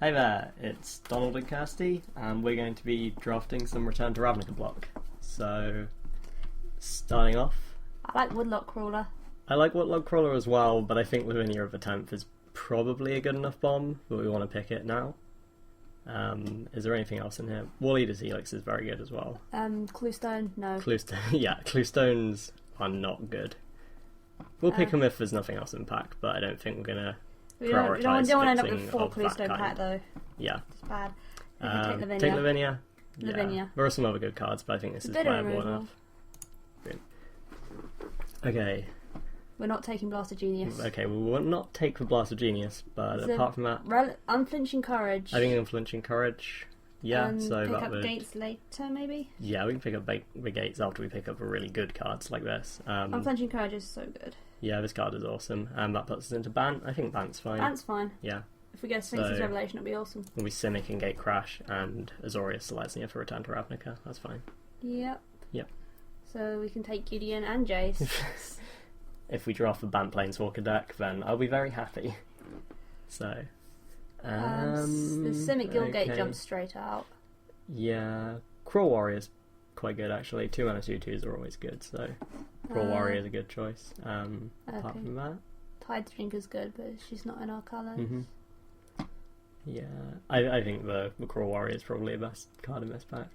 Hey there, it's Donald and Kirsty, and we're going to be drafting some Return to Ravnica block. So, starting off... I like Woodlock Crawler. I like Woodlock Crawler as well, but I think Lavinia of the 10th is probably a good enough bomb, but we want to pick it now. Is there anything else in here? Wall Eater's Helix is very good as well. Cluestone, no. Cluestones are not good. We'll pick them if there's nothing else in pack, but I don't think we're going to prioritise We don't want to end up fixing with 4 of that Cluestone kind. pack though. Yeah. It's bad. We can take Lavinia. Take Lavinia. Lavinia. Yeah. There are some other good cards, but I think this is playable enough. Okay. We're not taking Blast of Genius. Okay, we will not take the Blast of Genius, but apart from that... Unflinching Courage. I think Unflinching Courage. Yeah, so pick that up would... Gates later, maybe? Yeah, we can pick up the Gates after we pick up a really good cards like this. Unflinching Courage is so good. Yeah, this card is awesome. And that puts us into Bant. I think Bant's fine. Bant's fine. Yeah. If we get Sphinx's Revelation, it'll be awesome. We'll be Simic and Gatecrash and Azorius Selesnya for Return to Ravnica. That's fine. Yep. Yep. So we can take Gideon and Jace. If we draft the Bant Planeswalker deck, then I'll be very happy. So... the Simic Guildgate jumps straight out. Yeah. Crawl Warrior's quite good, actually. 2 mana 2/2s are always good, so... Crawl Warrior is a good choice. Apart from that... Tide Drinker's good, but she's not in our colours. Mm-hmm. Yeah. I think the Crawl Warrior is probably the best card in this pack.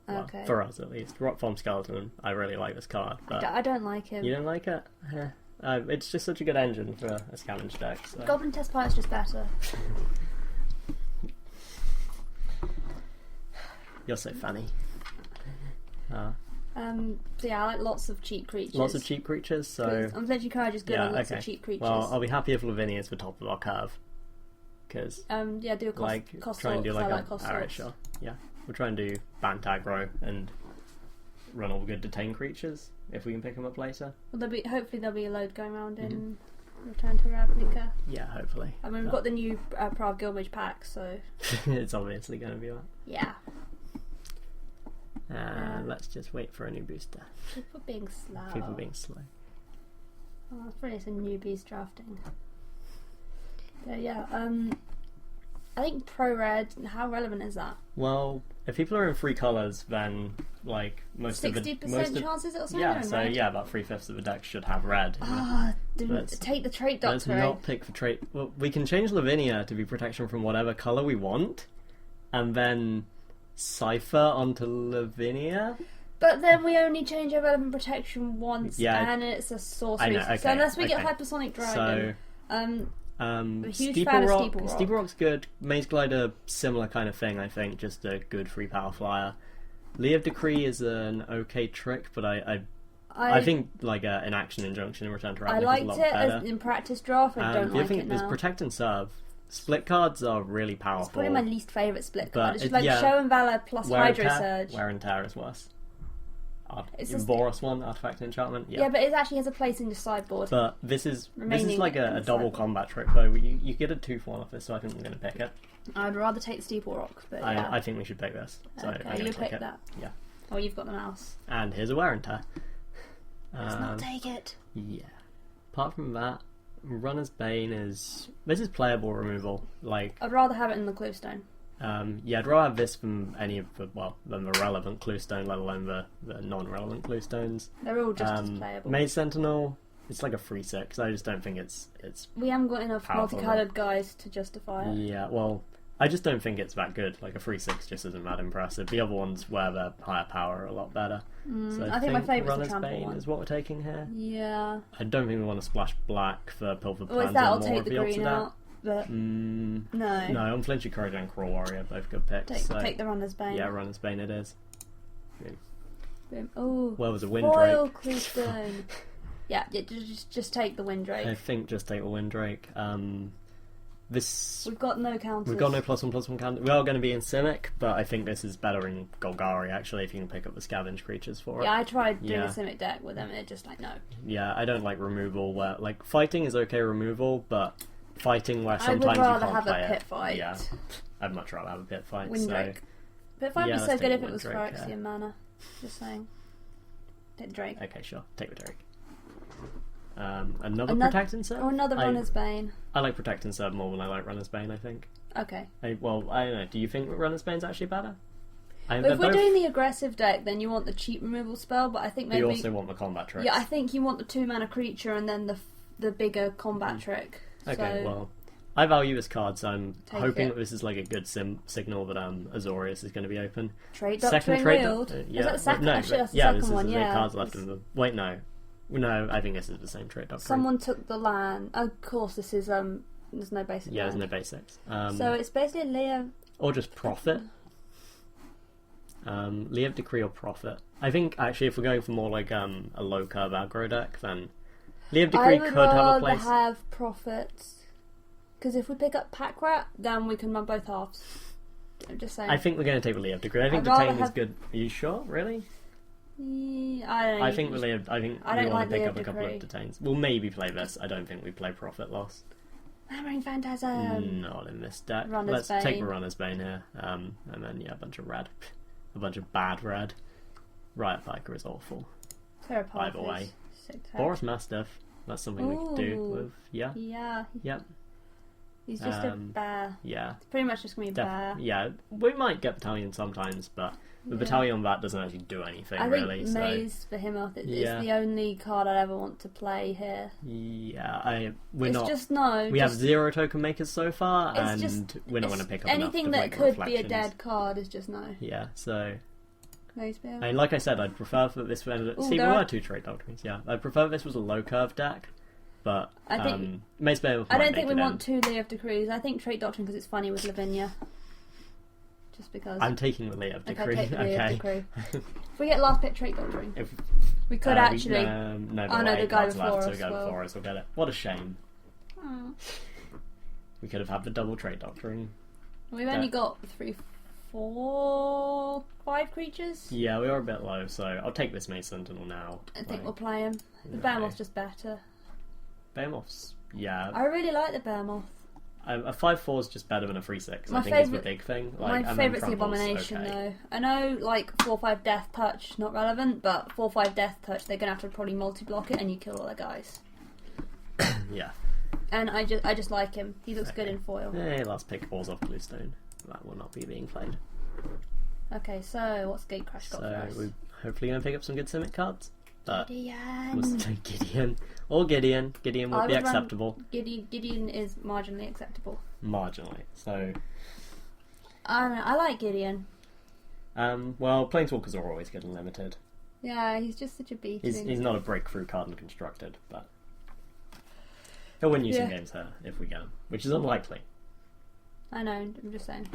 Well, okay. For us, at least. Rockform Skeleton, I really like this card. But I don't like him. You don't like it? It's just such a good engine for a scavenge deck. So. Goblin Test Pilot's just better. You're so funny. So yeah, I like lots of cheap creatures. Lots of cheap creatures, so... Unflinching Courage is good on lots of cheap creatures. Well, I'll be happy if Lavinia is the top of our curve. Because... yeah, do a cost try and do like cost alright, sure. Yeah. We'll try and do Bant aggro and run all the good detain creatures, if we can pick them up later. Well, hopefully there'll be a load going around in Return to Ravnica. Yeah, hopefully. I mean, we've got the new Prav Guildmage pack, so... It's obviously going to be that. Yeah. Let's just wait for a new booster. People being slow. People being slow. Oh, it's really some newbies drafting. But yeah, I think Pro Red, how relevant is that? Well, if people are in 3 colours, then like most 60% of the... 60% chances it'll say yeah, so yeah, about 3/5 of the deck should have red. Take the trait doctor. Let's not pick the trait... Well, we can change Lavinia to be protection from whatever colour we want, and then... Cipher onto Lavinia? But then we only change our relevant protection once, and it's a sorcery. I know, okay, so unless we get Hypersonic Dragon, a huge fan of Steeple Rock. Steeple Rock's good. Maze Glider, similar kind of thing, I think. Just a good free power flyer. Lee of Decree is an okay trick, but I think like an action injunction in Return to Ravnica is a lot better. I liked it in practice draft. I don't like it now. There's Protect and Serve. Split cards are really powerful. It's probably my least favourite split card. It's like Show and Valor plus Hydro Surge. Wear and Tear is worse. It's Boros one, Artifact Enchantment. Yeah, but it actually has a place in your sideboard. But this is like a double combat trick though. You get a 2/1 off this, so I think we're going to pick it. I'd rather take the Steeple Rock, but yeah. I think we should pick this. So okay, you pick that. Yeah. Oh, you've got the mouse. And here's a Wear and Tear. Let's not take it. Yeah. Apart from that, Runner's Bane is... This is playable removal. Like I'd rather have it in the Cluestone. Yeah, I'd rather have this from any of the... Well, than the relevant Cluestone, let alone the non-relevant Cluestones. They're all just as playable. Maze Sentinel, it's like a 3/6. I just don't think it's we haven't got enough multicoloured guys to justify it. Yeah, well... I just don't think it's that good. Like a 3/6 just isn't that impressive. The other ones where they're higher power are a lot better. So I think my favourite's Runner's the Trample Bane one. is what we're taking here. Yeah. I don't think we want to splash black for Pilfer Plans. Well, is that or I'll more take of the the green Obsidian. out, but no. Unflinching Courage and Crawl Warrior, both good picks. Take the Runner's Bane. Yeah, Runner's Bane it is. Boom. Oh, well, there's a Windrake. Foil Cluestone. yeah, just take the Windrake. I think just take the Windrake. We've got no counters. We've got no +1/+1 counter. We are going to be in Simic, but I think this is better in Golgari, actually, if you can pick up the scavenge creatures for it. Yeah, I tried doing a Simic deck with them, and it just like, no. Yeah, I don't like removal where... Like, fighting is okay removal, but fighting where sometimes you can't I would rather have a pit fight. Yeah, I'd much rather have a pit fight. Windrake. So... Pit fight would be so good if it was Windrake, Phyrexian mana. Just saying. Take the Drake. Okay, sure. Take the Drake. Another Protect and Serve? Or another Runner's Bane. I like Protect and Serve more than I like Runner's Bane, I think. Okay. Well, I don't know. Do you think Runner's Bane's actually better? If we're doing the aggressive deck, then you want the cheap removal spell, but I think maybe... You also want the combat tricks. Yeah, I think you want the 2-mana creature and then the bigger combat trick. Okay, well, I value this card, so I'm hoping that this is like a good signal that Azorius is going to be open. Trade Doctrine Wield? Yeah. Is that the second? No, actually, that's the yeah, second this one, is yeah. the cards left in the... Wait, no. No, I think this is the same Trade Doctrine. Someone took the land. Of course, this is... there's no basic Yeah, land. there's no basics. So it's basically Leo... Or just Profit. Leo of Decree or Profit. I think, actually, if we're going for more like a low-curve aggro deck, then Leo of Decree could have a place. I would rather have Profits. Because if we pick up Pack Rat, then we can run both halves. I'm just saying. I think we're going to take the Leo of Decree. I think Detain is good. Are you sure? Really? Yeah, I think we want to pick up a couple of Decree. Detains. We'll maybe play this. I don't think we play Profit Lost. Hammering Phantasm. Not in this deck. Runner's Let's take Bane. the Runner's Bane here. And then, yeah, a bunch of red. A bunch of bad red. Riot Piker is awful. Terrapath Either way. is 6 Boris Mastiff. That's something we could do with. Yeah. Yeah. Yep. He's just a bear. Yeah. It's pretty much just going to be a bear. Yeah. We might get Battalion sometimes, but the Battalion on that doesn't actually do anything, really. I think Maze for him is the only card I'd ever want to play here. Yeah, we have 0 token makers so far, and we're not going to pick up anything that could be a dead card is just no. Yeah, so... Mazebear. And like I said, I'd prefer that this was... See, there were 2 Trade Doctrines, yeah. I'd prefer this was a low-curve deck, but I think Mazebear I don't think we want 2 Leo of Decrees. I think Trade Doctrine because it's funny with Lavinia. Just because. I'm taking the Leo of Decree. Okay, take the Leo of Decree. If we get last pick Trade Doctrine, we could actually. The guy before left, us. So the guy before us will get it. What a shame. We could have had the double Trade Doctrine. We've only got 3, 4, 5 creatures. Yeah, we are a bit low, so I'll take this Mace Sentinel now. I think we'll play him. The Behemoth's just better. Behemoth's, yeah. I really like the Behemoth. A 5/4 is just better than a 3/6. I think it's the big thing. My favourite's the Abomination, though. I know, like 4/5 Death Touch, not relevant, but 4/5 Death Touch, they're gonna have to probably multi-block it, and you kill all their guys. Yeah. And I just like him. He looks good in foil. Hey, last pick Oars of Bluestone. That will not be being played. Okay, so what's Gatecrash got for us? So we're hopefully gonna pick up some good Simic cards. Gideon. Gideon. Gideon would be acceptable. Gideon is marginally acceptable. Marginally. So. I don't know. I like Gideon. Well, Planeswalkers are always good and limited. Yeah, he's just such a beating. He's not a breakthrough card in Constructed, but he'll win you some games here if we get him, which is unlikely. I know. I'm just saying.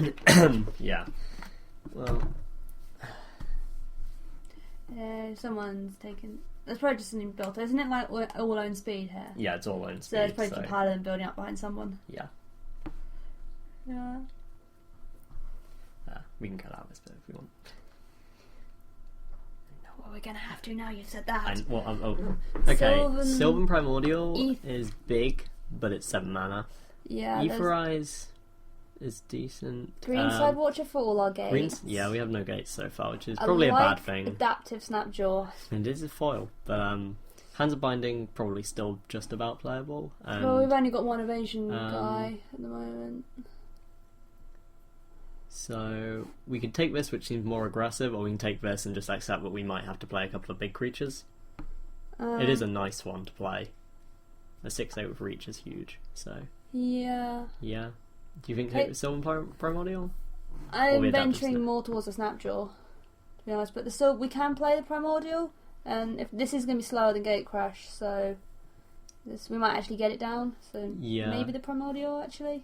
Yeah. Well. Someone's taken. That's probably just something built. Isn't it like all own speed here? Yeah, it's all own speed. So it's probably just a Paladin building up behind someone. Yeah. Yeah. We can cut out this bit if we want. Well, we're gonna have to now. You've said that. Okay. Sylvan Primordial is big, but it's 7 mana. Yeah. Aetherize is decent. Greenside Watcher for all our gates. Yeah, we have no gates so far, which is probably a bad thing. Adaptive Snapjaw. And this is foil, but Hands of Binding probably still just about playable. Well, we've only got one evasion guy at the moment. So we could take this, which seems more aggressive, or we can take this and just accept that we might have to play a couple of big creatures. It is a nice one to play. A 6/8 with reach is huge. So yeah. Do you think take the Sylvan Primordial? I'm venturing more towards the Snapjaw, to be honest. But we can play the Primordial, and if this is going to be slower than Gatecrash, so we might actually get it down. So maybe the Primordial actually.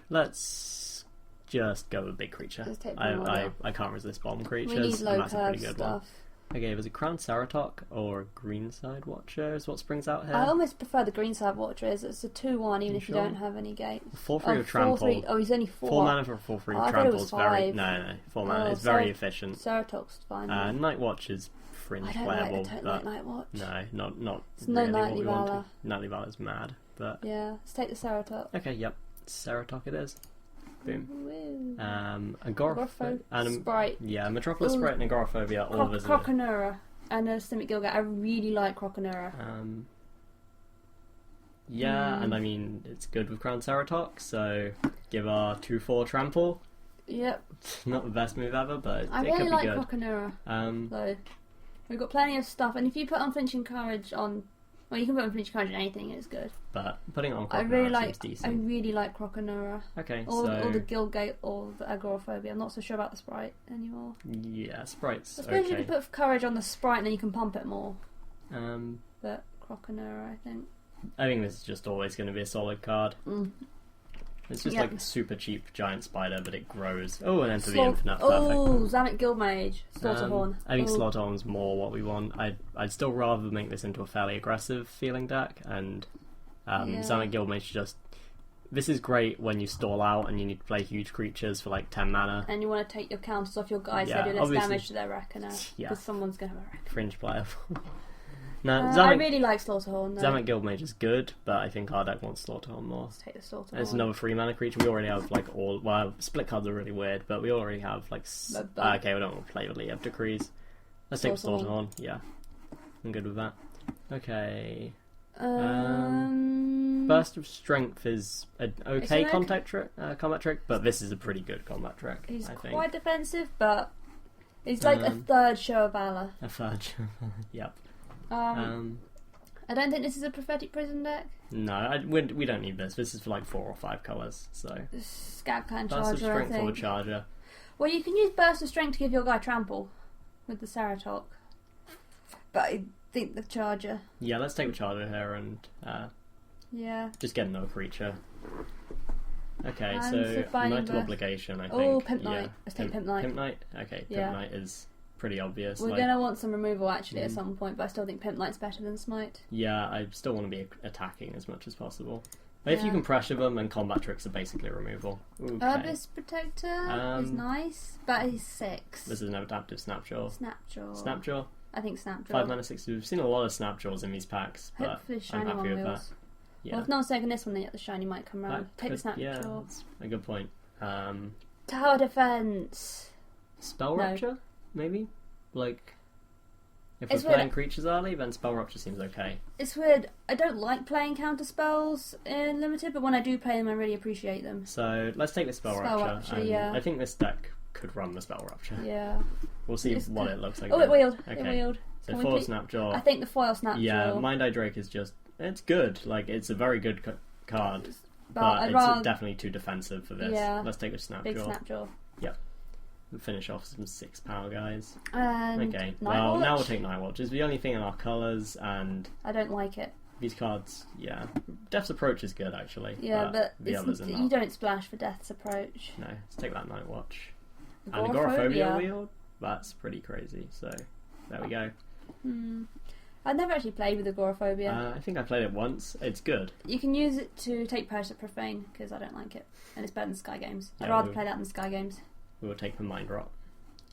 Let's just go with a big creature. I can't resist bomb creatures. We need low that's a pretty good stuff. one. Okay, was it Crown Ceratok or Greenside Watcher is what springs out here? I almost prefer the Greenside Watcher. It's a 2/1 even if you don't have any gates. 4/3 of Trample. Oh, he's only 4. 4 mana for 4/3 of Trample is very... No, 4 mana. It's very efficient. Ceratok's fine. Night Watch is fringe playable. I don't like Night Watch. No, not it's really no Nightly what we Valor. wanted. Nightly Valor's mad, but... Yeah, let's take the Ceratok. Okay, yep. Ceratok it is. Boom. Agoraphobia. Sprite. Yeah, Metropolis Sprite and Agoraphobia all visited. Croconura and a Simic Gilgat. I really like Croconura. Yeah, and I mean, it's good with Crown Ceratox, so give our 2/4 trample. Yep. Not the best move ever, but I it really could be like good. Crocodile. So we've got plenty of stuff, and if you put Unflinching Courage on, well, you can put Unflinching Courage on anything, it's good. But putting it on Crocodile seems decent. I really like Crocodile. Okay, or the Guildgate or the Agoraphobia. I'm not so sure about the Sprite anymore. Yeah, Sprite's I suppose you could put Courage on the Sprite and then you can pump it more. But Crocodile, I think this is just always going to be a solid card. It's just like a super cheap giant spider, but it grows. Oh, and Enter the Infinite. Oh, Zamet Guildmage. Slaughterhorn. I think Slaughterhorn's more what we want. I'd still rather make this into a fairly aggressive feeling deck, and Zamet Guildmage just... This is great when you stall out and you need to play huge creatures for like 10 mana. And you want to take your counters off your guys so they do less damage to their Reckoner. Because someone's going to have a Reckoner. Fringe player. No, I really like Slaughterhorn. Zamet Guildmage is good, but I think our deck wants Slaughterhorn more. Let's take the Slaughterhorn. It's another 3 mana creature. We already have like all... Well, split cards are really weird, but we already have like... okay, we don't want to play with Leave Decrees. Let's take Slaughterhorn. Yeah, I'm good with that. Okay. Burst of Strength is an okay combat trick, but this is a pretty good combat trick. He's I think. Quite defensive, but it's like a third Show of Valor. A third Show of Valor, yep. I don't think this is a Prophetic Prison deck. No, we don't need this. This is for like 4 or 5 colours, so... Scout Clan Burst Charger, of Strength I think. or Charger. Well, you can use Burst of Strength to give your guy Trample with the Ceratox. But I think the Charger... Yeah, let's take the Charger here and just get another creature. Okay, so Knight of Obligation, I think. Oh, Pimp Knight. Let's take Pimp Knight. Pimp Knight? Okay, Pimp Knight is pretty obvious. We're going to want some removal actually at some point, but I still think Pimp Knight's better than Smite. Yeah, I still want to be attacking as much as possible. But if you can pressure them, then combat tricks are basically removal. Okay. Herbist Protector is nice, but he's 6. This is an adaptive Snapjaw. Snapjaw? I think Snapjaw. 5 mana 6. We've seen a lot of Snapjaws in these packs, but hopefully I'm happy with that. Yeah. Well, if no one's taking this one, then the shiny might come round. Take the Snapjaw. Yeah, that's a good point. Tower Defense. Spell Rupture, maybe? Like, if we're playing creatures early, then Spell Rupture seems okay. It's weird. I don't like playing counter spells in Limited, but when I do play them, I really appreciate them. So, let's take the Spell Rupture. I think this deck could run the Spell Rupture. Yeah. We'll see what it looks like. Oh, it wheeled. Okay. It wheeled. So, foil Snapjaw. I think the foil Snapjaw. Yeah, Mind Eye Drake is just... It's good. Like, it's a very good card. But it's definitely too defensive for this. Yeah. Let's take a Snapjaw. Big Snapjaw. Yep. And finish off some 6 power guys. Okay. Well, now we'll take Nightwatch. It's the only thing in our colours, and... I don't like it. These cards, yeah. Death's Approach is good, actually. Yeah, but the others are not. You don't splash for Death's Approach. No, let's take that Nightwatch. And Agoraphobia wheel. That's pretty crazy, so there we go. I've never actually played with Agoraphobia. I think I played it once. It's good. You can use it to take Parasite Profane, because I don't like it. And it's better than Sky Games. I'd rather play that than Sky Games. We will take the Mind Rot.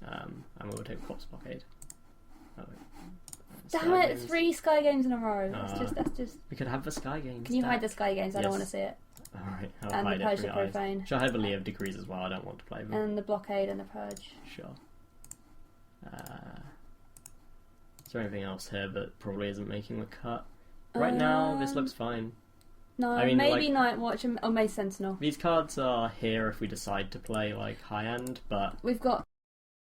And we will take Corpse Blockade. Damn it, 3 Sky Games in a row. That's just... We could have the Sky Games. Can you hide the Sky Games? I don't want to see it. Alright, I'll hide it for your eyes. Should I hide the Leave Decrees as well? I don't want to play them. And the Blockade and the Purge. Sure. Is there anything else here that probably isn't making the cut? Right now, this looks fine. No, I mean, maybe Nightwatch or Maze Sentinel. These cards are here if we decide to play like high end, but we've got